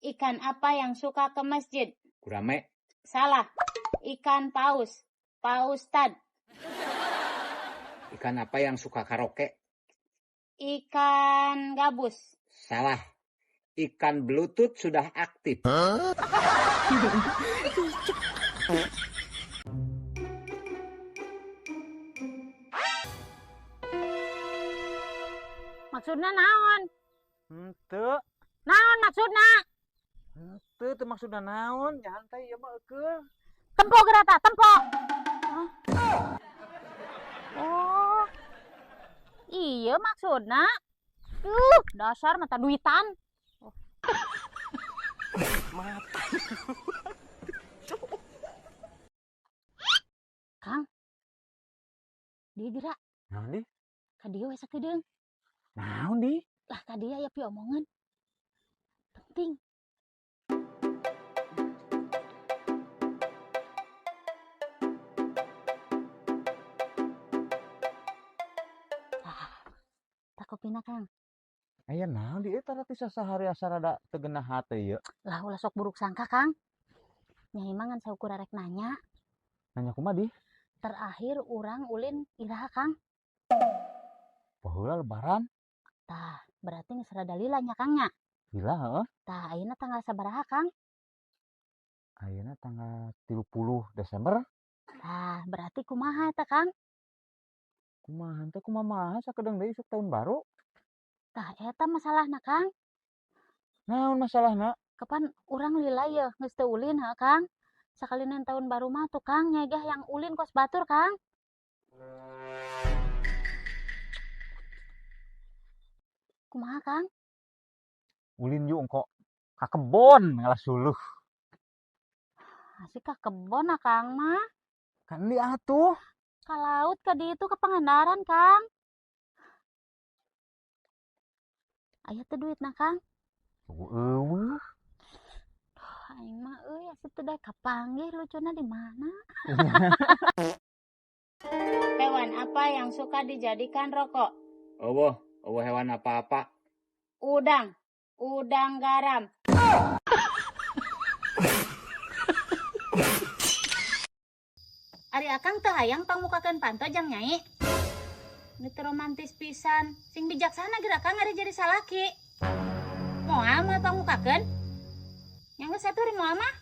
Ikan apa yang suka ke masjid? Gurame. Salah. Ikan paus. Paustad. Ikan apa yang suka karaoke? Ikan gabus. Salah. Ikan Bluetooth sudah aktif. Maksudnya naon? Henteu. Naon maksudnya? Henteu maksudna naon? Nyantai ya mah eukeul. Tempo gerata, tempo. Oh. Iya maksudnya. Dasar mata duitan. Mata. Kang. Dia dira. Naon di? Ka dieu we sakedeung. Naon di? Lah tadi aya pi omongan. Penting. Tak kopina Kang. Aya naon di eta rati sasahari asarada teu geunah hate ieu. Lah ulah sok buruk sangka Kang. Nyai mah ngan saukur rek nanya. Nanya kumaha di? Terakhir urang ulin iraha Kang. Baheula lebaran. Tah, berarti geus rada lila nya Kang nya. Gila heuh. Tah, ayeuna tanggal sabaraha Kang? Ayeuna tanggal 30 Desember. Tah, berarti kumaha eta Kang? Kumaha teh kumaha sakedeung deui isuk tahun baru. Tah, eta masalahna Kang. Naon masalahna? Kapan urang lila ye geus teu ulin heuh Kang? Sakalinen tahun baru mah tuh Kang nyegah yang ulin kos batur Kang. Kumaha Kang? Ulin yuk engko ka kebon ngalah suluh. Asik ka kebon Kang mah. Kan di atuh. Ka laut ka ditu ke Pangandaran Kang. Aya teh duitna Kang. Eueuh. Aing mah euy asup teh daek kapanggih lucuna di mana? Hewan apa yang suka dijadikan rokok? Eueuh hewan apa-apa. Udang. Udang garam. Ari akang teu hayang pamukakeun panto jang Nyai. Ini teu romantis pisan. Sing bijaksana geura Kang ari jadi salaki. Moal mah pamukakeun? Yang geus satu moal mah?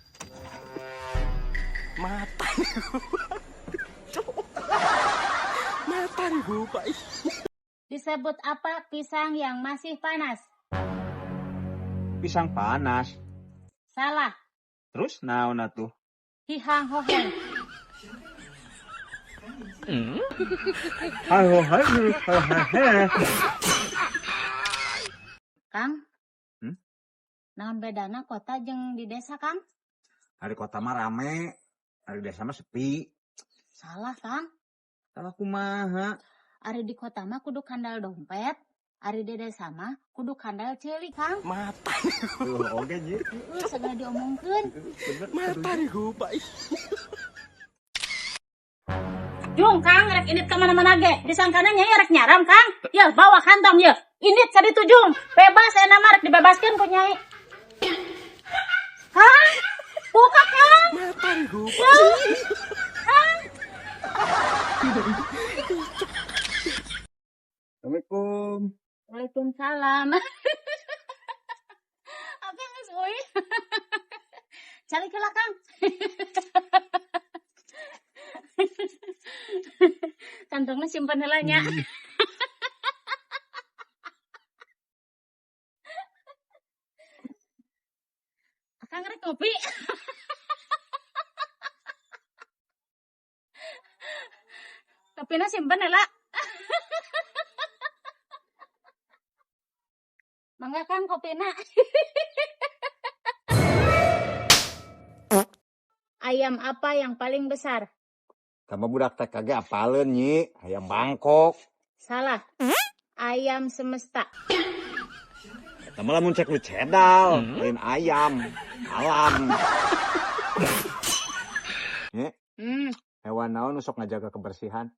Mata. Mata rupa. Disebut apa pisang yang masih panas? Pisang panas. Salah. Terus naon atuh? Hihang hoheng. Kang? Naon bedana kota jeung di desa Kang? Ari kota mah rame, ari desa mah sepi. Salah Kang. Salah kumaha? Ari di kota mah kudu kandal dompet, ari di desa mah kudu kandal ceuli Kang. Mata. Oke nya. Segala diomongkeun. Mata rupa. Jung Kang rek indit ka mana-mana ge. Disangkana Nyai rek nyaram Kang. Ya bawa kantong ye. Indit saditu Jung. Bebas ena mah rek dibebaskeun ku Nyai. Kang, buka Kang. Mata rupa. Kang. Assalamualaikum. Waalaikumsalam. Apa geus euy? Cari heula Kang. Kantongnya simpen heula nya. Akang rek ngopi. Kopina simpen heula. Mangga Kang kopina. Ayam apa yang paling besar? Kamu budak teh kage apaleun nyi, ayam Bangkok. Salah. Ayam semesta. Eta mah lamun cek lu cedal, lain ayam, alam. Nya, hewan naon nu sok ngajaga kebersihan?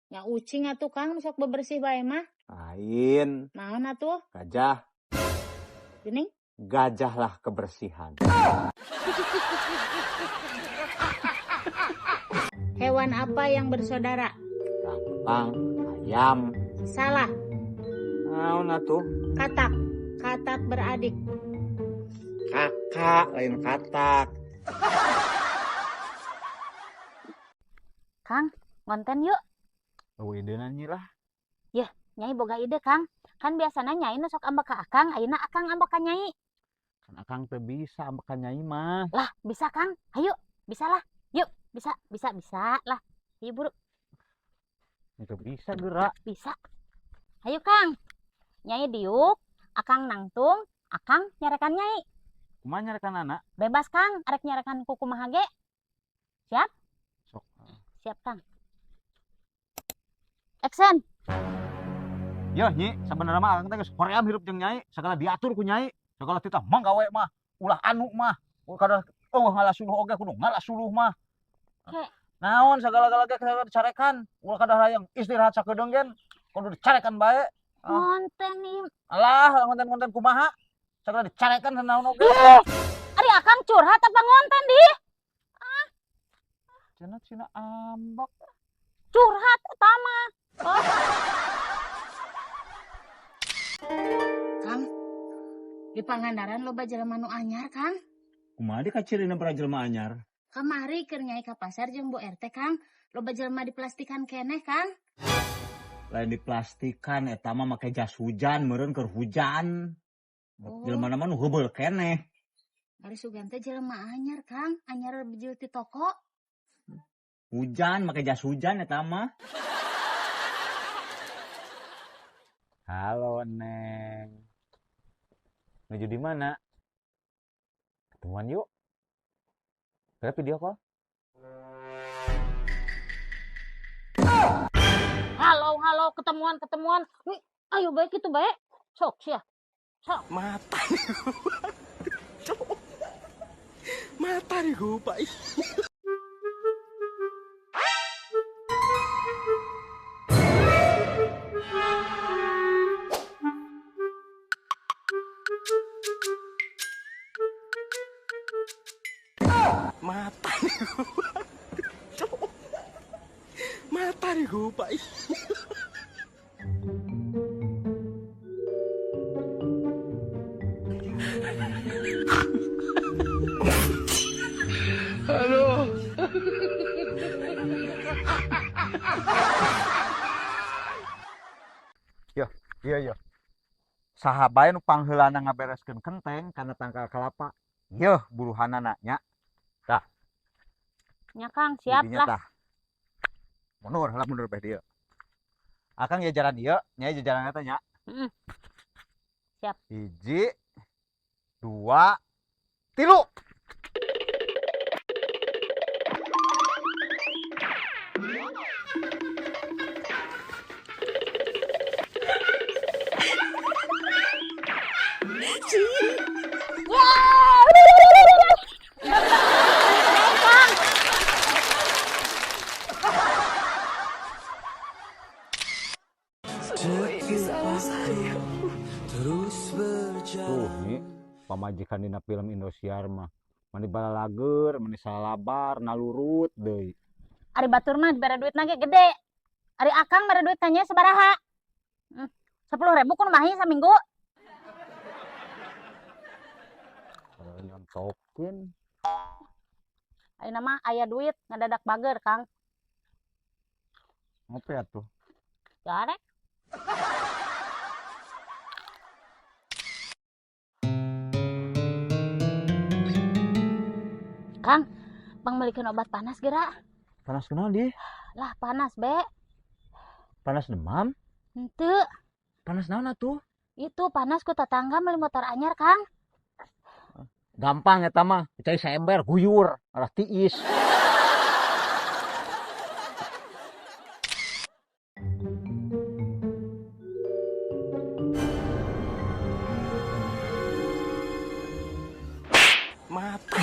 Ya ucing atuh Kang sok bebersih bae mah. Lain, Naon atuh? gajah. Geuning? Gajahlah kebersihan. Hewan apa yang bersaudara? Gampang, ayam. Salah. Naon atuh? Katak. Katak beradik. Kakak lain katak. Kang, ngonten yuk. Oh, ide nyanyi lah. Nyai boga ide, Kang. Kan biasanya Nyai nu sok ambek ka Akang, ayeuna Akang ambek ka Nyai. Kan akang teh bisa ambekan nyai mah. Lah, bisa Kang. Ayo, bisa lah. Yuk, bisa lah. Ayo buru, Itu bisa gerak. bisa. Ayo Kang. Nyai diuk, Akang nangtung, Akang nyarekan Nyai. Kumaha nyarekan anak? Bebas Kang, arek nyarekan ku kumaha ge. Siap? Sok. Siap Kang. Action. Yo nyi, sebenarnya mah akang teh geus hoream hirup jeung nyai, segala diatur ku nyai. Segala titah manggawe mah, ulah anu mah. Kada ngalasuluh oge kudu ngalasuluh mah. Oke. Naon segala-gala ge dicarekan, ulah kada hayang istirahat sakedeung gen, kudu dicarekan bae. Ngonten nih. Alah, konten-konten kumaha? Segala dicarekan naon oge. Ari Akang curhat apa ngonten di? Cenah cina ambak. Curhat utama. Kang, di Pangandaran loba jelema nu anyar, Kang. Kumaha dikacirina para jelema anyar? Kamari keur nyai ka pasar jeung Bu RT, Kang. Loba jelema diplastikan keneh, Kang. Lain diplastikan eta mah make jas hujan meureun keur hujan. Oh. Jelema mah nu heubeul keneh. Ari sugan teh jelema anyar, Kang. Anyar bejeu ti toko. Hujan make jas hujan eta mah. Halo Neng. Menuju di mana? Ketemuan yuk. Kita video call. Halo, ketemuan. Nih, ayo baik itu baik. Sok sia. Sok. Mata nih gua. Mata nih gua, Pak. Mata nih gua. Mata nih gua, Pak. Halo. Iya. Saha bae nu pangheulana ngabereskeun kenteng kana tangkal kelapa. Yeuh, buruhanana nya. Nya Kang, siap Didinya lah. tah. Mundur beh dieu. Akang jajaran ieu, nyai jajaran eta nya. Heeh. Siap. 1 2 3. Tuh nih, pamajikan dina film Indosiar mah. Mani balalager, mani salalabar, nalurut deui. Ari batur mah dibere duit nage gede. Ari Akang mere duit tanya sabaraha? 10.000 kun mahi saminggu. Nyontokeun. Ayeuna mah aya duit ngadadak bager, Kang. Ngopi atuh. Jarek. Kang, Bang belikan obat panas gerak. Panas kunaon di? Lah panas, Be. Panas demam? Henteu, Panas naon atuh? itu panas ku tetangga meuli motor anyar, Kang. Gampang eta mah, cai saember guyur, arah tiis. Mata.